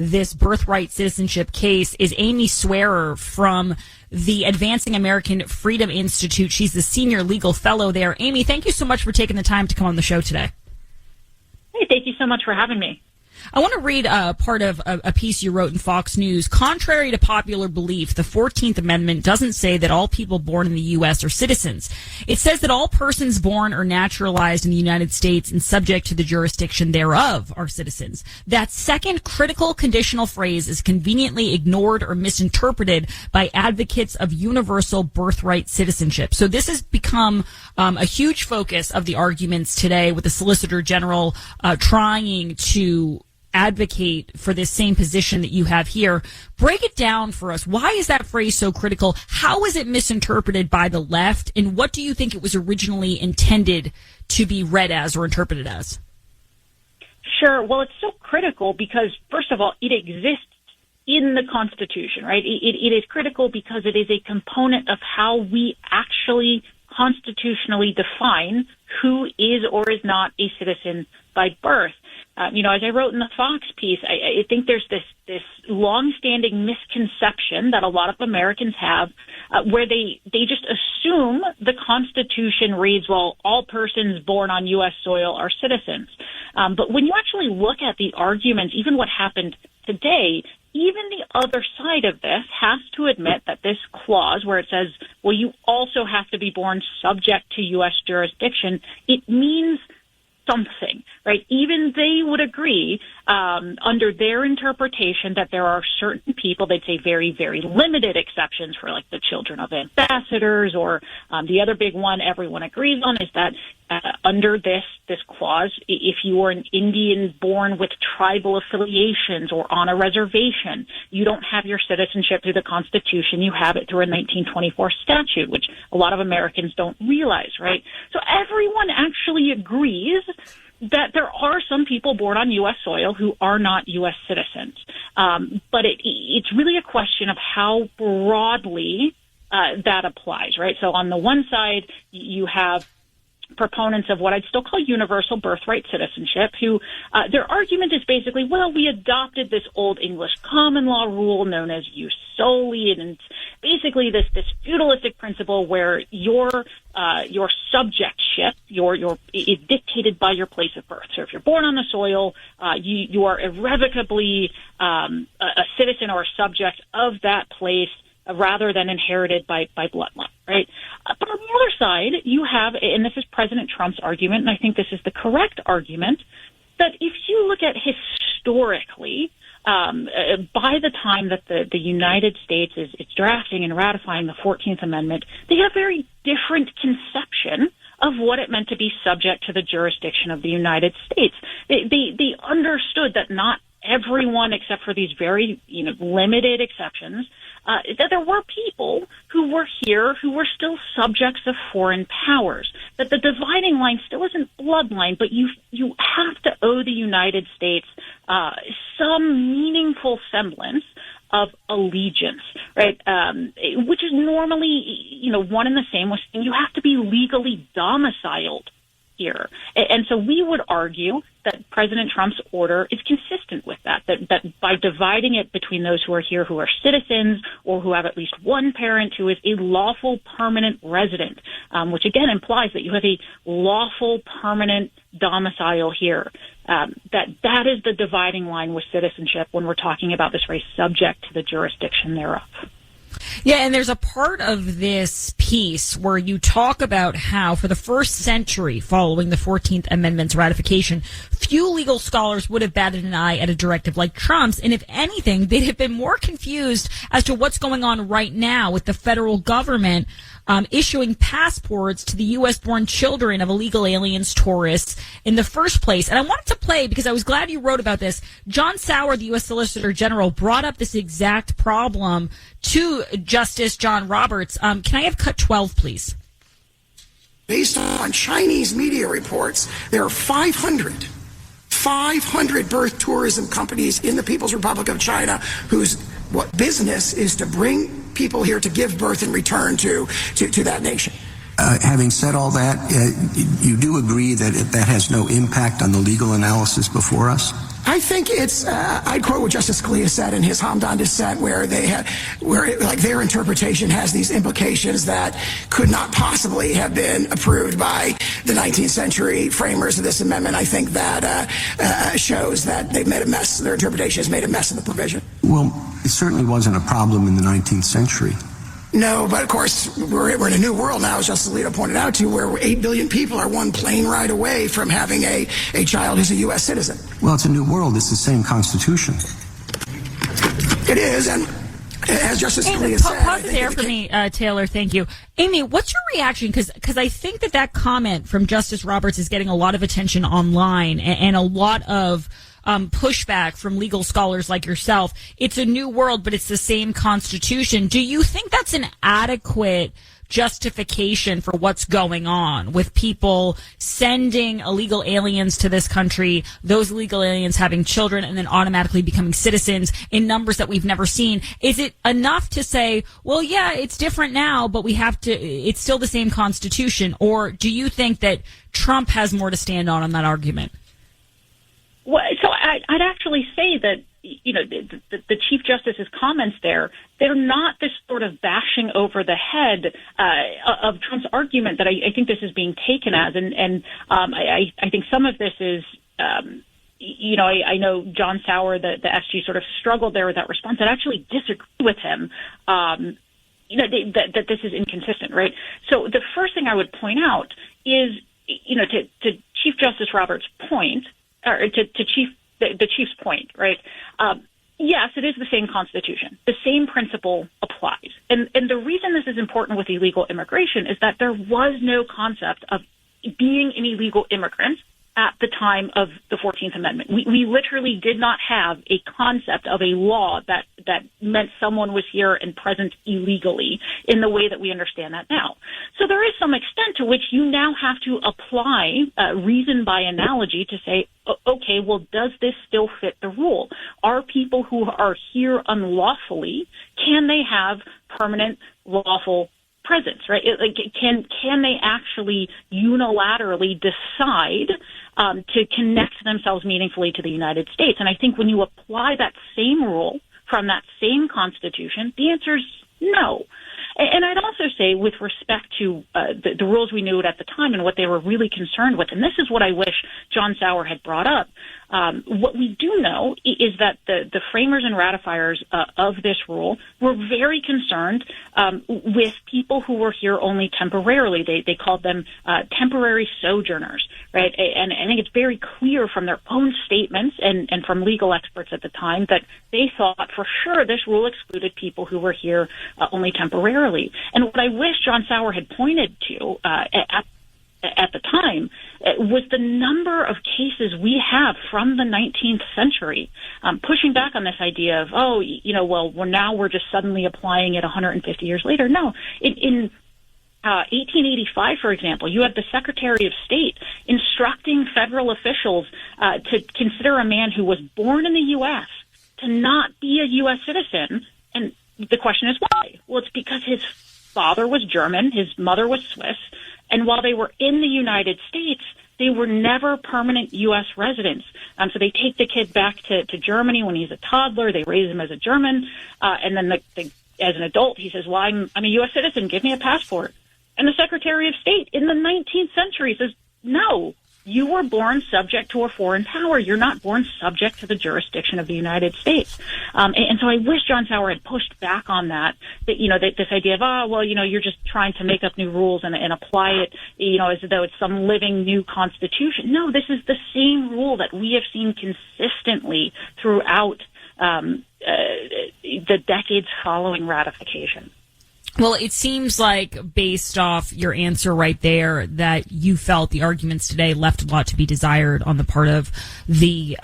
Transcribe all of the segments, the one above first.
this birthright citizenship case is Amy Swearer from the Advancing American Freedom Institute. She's the senior legal fellow there. Amy, thank you so much for taking the time to come on the show today. Hey, thank you so much for having me. I want to read part of a piece you wrote in Fox News. Contrary to popular belief, the 14th Amendment doesn't say that all people born in the U.S. are citizens. It says that all persons born or naturalized in the United States and subject to the jurisdiction thereof are citizens. That second critical conditional phrase is conveniently ignored or misinterpreted by advocates of universal birthright citizenship. So this has become a huge focus of the arguments today, with the Solicitor General trying to advocate for this same position that you have here. Break it down for us. Why is that phrase so critical? How is it misinterpreted by the left? And what do you think it was originally intended to be read as or interpreted as? Sure. Well, it's so critical because, first of all, it exists in the Constitution, right? It is critical because it is a component of how we actually constitutionally define who is or is not a citizen by birth. As I wrote in the Fox piece, I think there's this long-standing misconception that a lot of Americans have where they just assume the Constitution reads, well, all persons born on U.S. soil are citizens. But when you actually look at the arguments, even what happened today, even the other side of this has to admit that this clause where it says, well, you also have to be born subject to U.S. jurisdiction, it means something, right? Even they would agree under their interpretation that there are certain people, they'd say very, very limited exceptions for like the children of ambassadors, or the other big one everyone agrees on is that under this clause, if you are an Indian born with tribal affiliations or on a reservation, you don't have your citizenship through the Constitution. You have it through a 1924 statute, which a lot of Americans don't realize, right? So everyone actually agrees that there are some people born on U.S. soil who are not U.S. citizens. But it's really a question of how broadly that applies, right? So on the one side, you have proponents of what I'd still call universal birthright citizenship, who their argument is basically, well, we adopted this old English common law rule known as jus soli, and it's basically this feudalistic principle where your subjectship is dictated by your place of birth. So if you're born on the soil, you are irrevocably a citizen or a subject of that place, rather than inherited by bloodline, right? But on the other side, you have, and this is President Trump's argument, and I think this is the correct argument, that if you look at historically, by the time that the United States is drafting and ratifying the 14th Amendment, they had a very different conception of what it meant to be subject to the jurisdiction of the United States. They understood that not everyone, except for these very limited exceptions, that there were people who were here who were still subjects of foreign powers, that the dividing line still isn't bloodline, but you have to owe the United States some meaningful semblance of allegiance, right? Which is normally, one and the same, with you have to be legally domiciled here. And so we would argue that President Trump's order is consistent with that by dividing it between those who are here who are citizens or who have at least one parent who is a lawful permanent resident, which again implies that you have a lawful permanent domicile here. That is the dividing line with citizenship when we're talking about this race subject to the jurisdiction thereof. Yeah, and there's a part of this piece where you talk about how for the first century following the 14th Amendment's ratification, few legal scholars would have batted an eye at a directive like Trump's, and if anything, they'd have been more confused as to what's going on right now with the federal government issuing passports to the U.S.-born children of illegal aliens, tourists, in the first place. And I wanted to play, because I was glad you wrote about this, John Sauer, the U.S. Solicitor General, brought up this exact problem to Justice John Roberts. Can I have cut 12, please? Based on Chinese media reports, there are 500 birth tourism companies in the People's Republic of China whose business is to bring people here to give birth and return to that nation. Having said all that, you do agree that that has no impact on the legal analysis before us? I think it's, I'd quote what Justice Scalia said in his Hamdan dissent, where their interpretation has these implications that could not possibly have been approved by the 19th century framers of this amendment. I think that shows that they've made a mess. Their interpretation has made a mess of the provision. Well, it certainly wasn't a problem in the 19th century. No, but of course, we're in a new world now, as Justice Alito pointed out, where 8 billion people are one plane ride away from having a child who's a U.S. citizen. Well, it's a new world. It's the same Constitution. It is, and as Justice Scalia said... Pause it there for me, Taylor. Thank you. Amy, what's your reaction? Because I think that comment from Justice Roberts is getting a lot of attention online and a lot of... pushback from legal scholars like yourself. It's a new world, but it's the same Constitution. Do you think that's an adequate justification for what's going on with people sending illegal aliens to this country, those illegal aliens having children and then automatically becoming citizens in numbers that we've never seen? Is it enough to say, well, yeah, it's different now, but it's still the same Constitution? Or do you think that Trump has more to stand on that argument? Well, so I'd actually say that, the Chief Justice's comments there, they're not this sort of bashing over the head of Trump's argument that I think this is being taken as. And I think some of this is, I know John Sauer, the SG, sort of struggled there with that response. I actually disagree with him. That this is inconsistent, right? So the first thing I would point out is, to Chief Justice Roberts' point, or to the Chief's point, right? Yes, it is the same Constitution. The same principle applies. And the reason this is important with illegal immigration is that there was no concept of being an illegal immigrant at the time of the 14th Amendment. We literally did not have a concept of a law that meant someone was here and present illegally in the way that we understand that now. So there is some extent to which you now have to apply reason by analogy to say, okay, well, does this still fit the rule? Are people who are here unlawfully, can they have permanent lawful presence, right? Can they actually unilaterally decide to connect themselves meaningfully to the United States? And I think when you apply that same rule from that same Constitution, the answer is no. And I'd also say, with respect to the rules we knew at the time and what they were really concerned with, and this is what I wish John Sauer had brought up, what we do know is that the framers and ratifiers of this rule were very concerned with people who were here only temporarily. They called them temporary sojourners, right? And I think it's very clear from their own statements and from legal experts at the time that they thought for sure this rule excluded people who were here only temporarily. And what I wish John Sauer had pointed to at the time was the number of cases we have from the 19th century pushing back on this idea of, we're just suddenly applying it 150 years later. No, in 1885, for example, you had the Secretary of State instructing federal officials to consider a man who was born in the U.S. to not be a U.S. citizen. And the question is why? Well, it's because his father was German, his mother was Swiss, and while they were in the United States, they were never permanent U.S. residents. So they take the kid back to Germany when he's a toddler. They raise him as a German, and then as an adult, he says, "Well, I'm a U.S. citizen. Give me a passport." And the Secretary of State in the 19th century says, "No, you were born subject to a foreign power. You're not born subject to the jurisdiction of the United States." And so I wish John Sauer had pushed back on that this idea of, you're just trying to make up new rules and apply it, as though it's some living new Constitution. No, this is the same rule that we have seen consistently throughout the decades following ratification. Well, it seems like, based off your answer right there, that you felt the arguments today left a lot to be desired on the part of the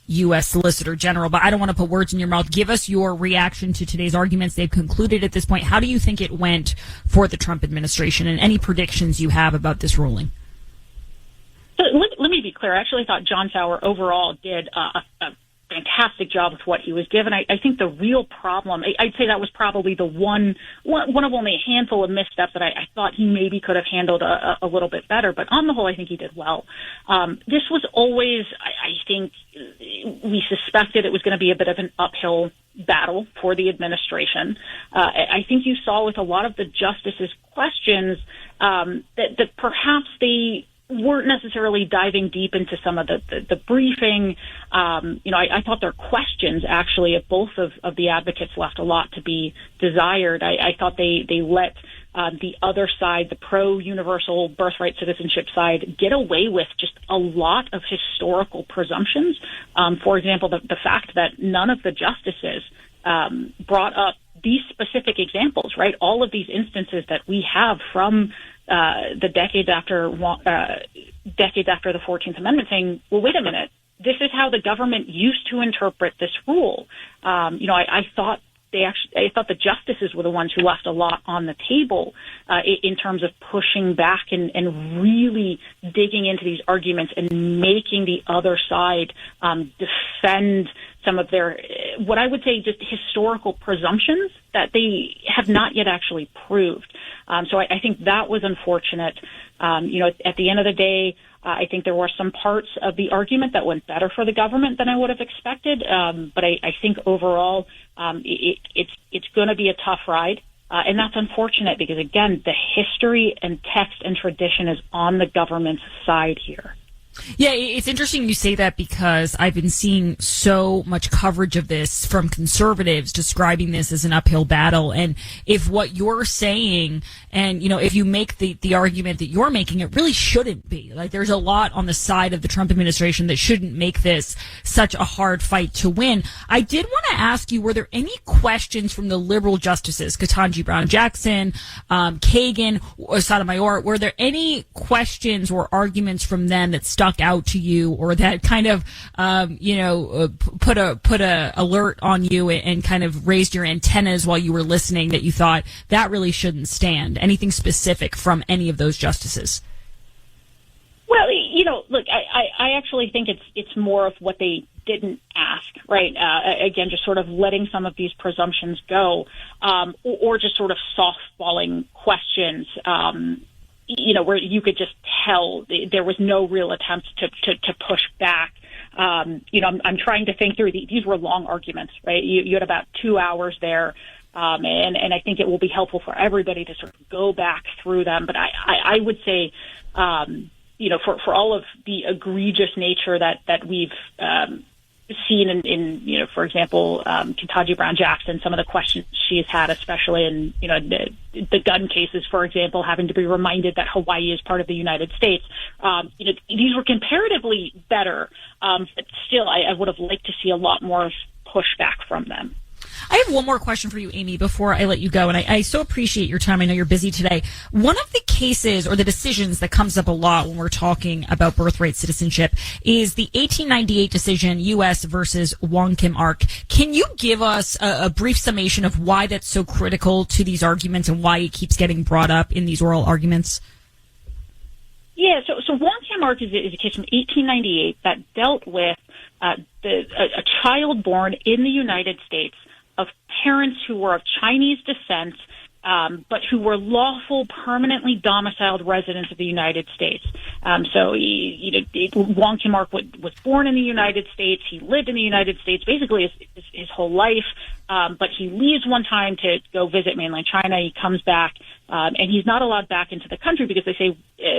U.S. Solicitor General. But I don't want to put words in your mouth. Give us your reaction to today's arguments. They've concluded at this point. How do you think it went for the Trump administration, and any predictions you have about this ruling? So let me be clear. I actually thought John Sauer overall did a fantastic job with what he was given. I think the real problem, I'd say that was probably the one of only a handful of missteps that I thought he maybe could have handled a little bit better. But on the whole, I think he did well. This was always, I think, we suspected it was going to be a bit of an uphill battle for the administration. I think you saw with a lot of the justices' questions that perhaps they weren't necessarily diving deep into some of the briefing. I thought their questions actually at both of the advocates left a lot to be desired. I thought they let the other side, the pro-universal birthright citizenship side, get away with just a lot of historical presumptions. For example, the fact that none of the justices brought up these specific examples, right? All of these instances that we have from the decades after the 14th Amendment saying, well, wait a minute, this is how the government used to interpret this rule. I thought the justices were the ones who left a lot on the table in terms of pushing back and really digging into these arguments and making the other side defend some of their, what I would say, just historical presumptions that they have not yet actually proved. So I think that was unfortunate. At the end of the day, I think there were some parts of the argument that went better for the government than I would have expected. But I think overall, it's going to be a tough ride. And that's unfortunate because, again, the history and text and tradition is on the government's side here. Yeah, it's interesting you say that because I've been seeing so much coverage of this from conservatives describing this as an uphill battle. And if what you're saying, and, if you make the argument that you're making, it really shouldn't be. Like, there's a lot on the side of the Trump administration that shouldn't make this such a hard fight to win. I did want to ask you, were there any questions from the liberal justices, Ketanji Brown Jackson, Kagan, or Sotomayor, were there any questions or arguments from them that stuck out to you, or that kind of put a alert on you and kind of raised your antennas while you were listening, that you thought that really shouldn't stand? Anything specific from any of those justices? Well, look, I actually think it's more of what they didn't ask, right? Again, just sort of letting some of these presumptions go, or just sort of softballing questions, where you could just tell there was no real attempt to push back. I'm trying to think through these were long arguments, right? You had about 2 hours there. And I think it will be helpful for everybody to sort of go back through them. But I would say, for all of the egregious nature that we've seen in for example, Ketanji Brown Jackson, some of the questions she's had, especially in, the gun cases, for example, having to be reminded that Hawaii is part of the United States. These were comparatively better, but still, I would have liked to see a lot more pushback from them. I have one more question for you, Amy, before I let you go. And I so appreciate your time. I know you're busy today. One of the cases or the decisions that comes up a lot when we're talking about birthright citizenship is the 1898 decision, U.S. versus Wong Kim Ark. Can you give us a brief summation of why that's so critical to these arguments and why it keeps getting brought up in these oral arguments? Yeah, so Wong Kim Ark is a case from 1898 that dealt with a child born in the United States of parents who were of Chinese descent, but who were lawful, permanently domiciled residents of the United States. Wong Kim Ark was born in the United States. He lived in the United States basically his whole life, but he leaves one time to go visit mainland China. He comes back, and he's not allowed back into the country because they say,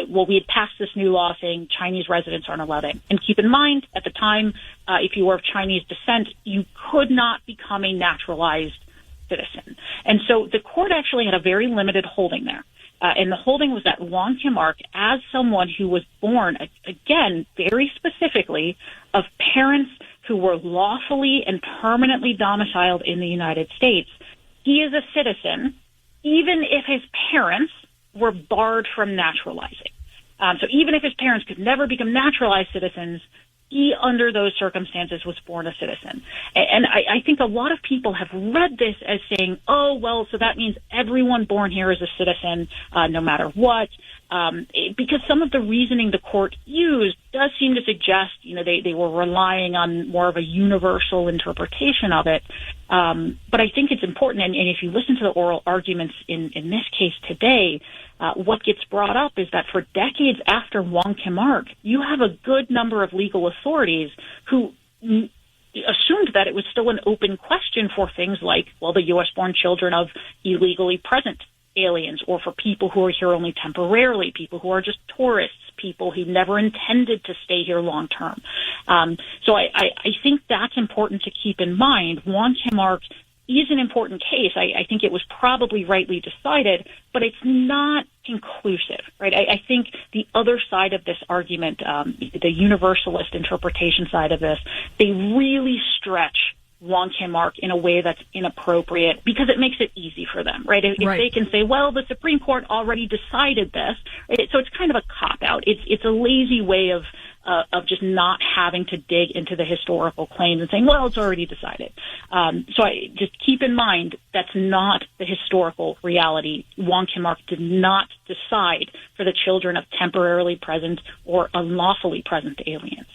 we had passed this new law saying Chinese residents aren't allowed in. And keep in mind, at the time, if you were of Chinese descent, you could not become a naturalized citizen. And so the court actually had a very limited holding there. And the holding was that Wong Kim Ark, as someone who was born, again, very specifically, of parents who were lawfully and permanently domiciled in the United States, he is a citizen, even if his parents were barred from naturalizing. So even if his parents could never become naturalized citizens, he, under those circumstances, was born a citizen. And I think a lot of people have read this as saying, oh, well, so that means everyone born here is a citizen, no matter what. because some of the reasoning the court used does seem to suggest, they were relying on more of a universal interpretation of it. But I think it's important, and if you listen to the oral arguments in this case today, what gets brought up is that for decades after Wong Kim Ark, you have a good number of legal authorities who assumed that it was still an open question for things like, the U.S.-born children of illegally present aliens, or for people who are here only temporarily, people who are just tourists, people who never intended to stay here long term. So I think that's important to keep in mind. Wong Kim Ark is an important case. I think it was probably rightly decided, but it's not conclusive, right? I think the other side of this argument, the universalist interpretation side of this, they really stretch Wong Kim Ark in a way that's inappropriate because it makes it easy for them, right? If they can say, the Supreme Court already decided this, right? So it's kind of a cop-out. It's a lazy way of just not having to dig into the historical claims and saying, it's already decided. So I just keep in mind that's not the historical reality. Wong Kim Ark did not decide for the children of temporarily present or unlawfully present aliens.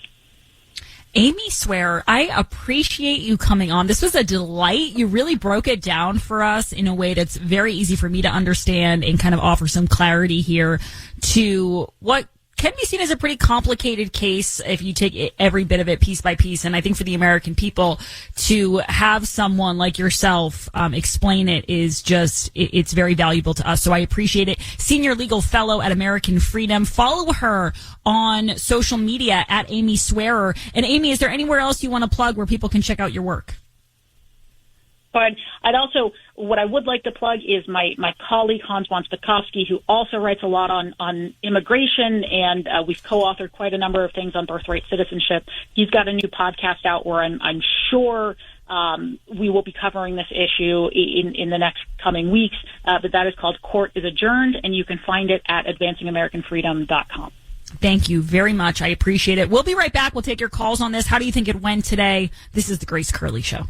Amy Swearer, I appreciate you coming on. This was a delight. You really broke it down for us in a way that's very easy for me to understand and kind of offer some clarity here to what can be seen as a pretty complicated case if you take every bit of it piece by piece. And I think for the American people to have someone like yourself explain it is just, it's very valuable to us. So I appreciate it. Senior legal fellow at American Freedom. Follow her on social media at Amy Swearer. And Amy, is there anywhere else you want to plug where people can check out your work? But what I would like to plug is my colleague, Hans von Spakovsky, who also writes a lot on immigration, and we've co-authored quite a number of things on birthright citizenship. He's got a new podcast out where I'm sure we will be covering this issue in the next coming weeks, but that is called Court is Adjourned, and you can find it at advancingamericanfreedom.com. Thank you very much. I appreciate it. We'll be right back. We'll take your calls on this. How do you think it went today? This is the Grace Curley Show.